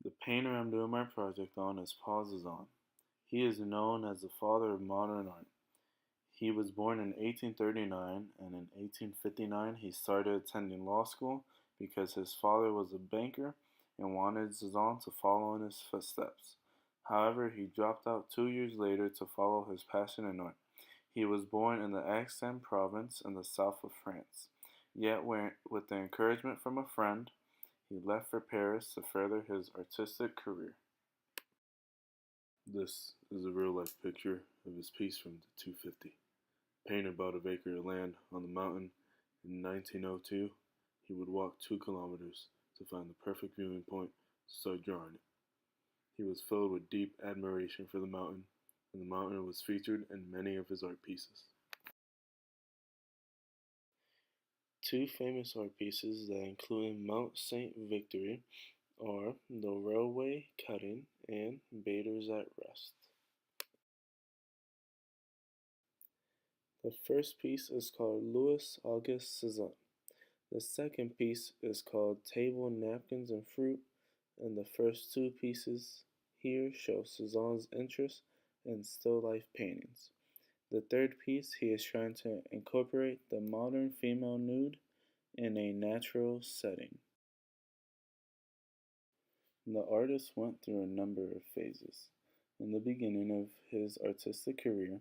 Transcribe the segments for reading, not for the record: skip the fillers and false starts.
The painter I'm doing my project on is Paul Cezanne. He is known as the father of modern art. He was born in 1839, and in 1859 he started attending law school because his father was a banker and wanted Cezanne to follow in his footsteps. However, he dropped out 2 years later to follow his passion in art. He was born in the Aix-en province in the south of France. Yet, with the encouragement from a friend, he left for Paris to further his artistic career. This is a real life picture of his piece from the 250. Painted about a acre of land on the mountain in 1902, he would walk 2 kilometers to find the perfect viewing point to start drawing it. He was filled with deep admiration for the mountain, and the mountain was featured in many of his art pieces. Two famous art pieces that include Mount St. Victory are The Railway Cutting and Bathers at Rest. The first piece is called Louis Auguste Cezanne. The second piece is called Table, Napkins, and Fruit, and the first two pieces here show Cezanne's interest in still life paintings. The third piece, he is trying to incorporate the modern female nude in a natural setting. The artist went through a number of phases. In the beginning of his artistic career,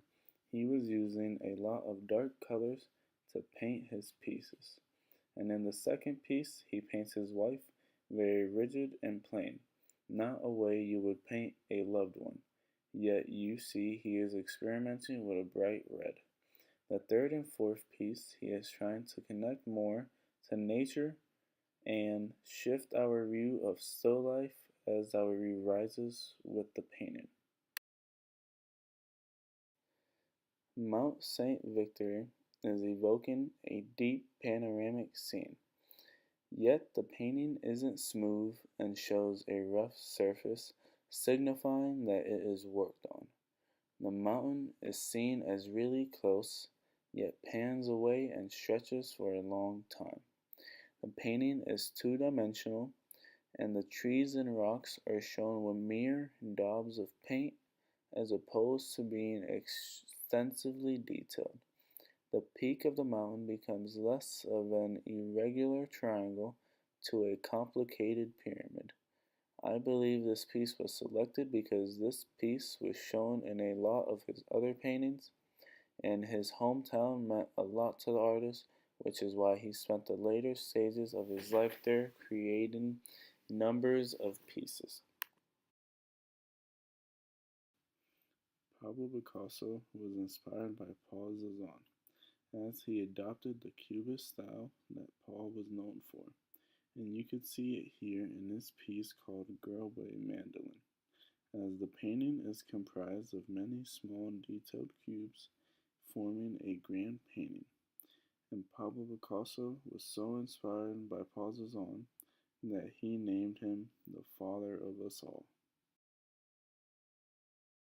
he was using a lot of dark colors to paint his pieces. And in the second piece, he paints his wife very rigid and plain, not a way you would paint a loved one. Yet you see he is experimenting with a bright red. The third and fourth piece, he is trying to connect more to nature and shift our view of still life as our view rises with the painting. Mount St. Victory is evoking a deep panoramic scene. Yet the painting isn't smooth and shows a rough surface, signifying that it is worked on. The mountain is seen as really close, yet pans away and stretches for a long time. The painting is two-dimensional, and the trees and rocks are shown with mere daubs of paint as opposed to being extensively detailed. The peak of the mountain becomes less of an irregular triangle to a complicated pyramid. I believe this piece was selected because this piece was shown in a lot of his other paintings, and his hometown meant a lot to the artist, which is why he spent the later stages of his life there creating numbers of pieces. Pablo Picasso was inspired by Paul Cezanne, as he adopted the Cubist style that Paul was known for, and you could see it here in this piece called Railway Mandolin, as the painting is comprised of many small detailed cubes forming a grand painting, and Pablo Picasso was so inspired by Paul Cezanne that he named him the father of us all.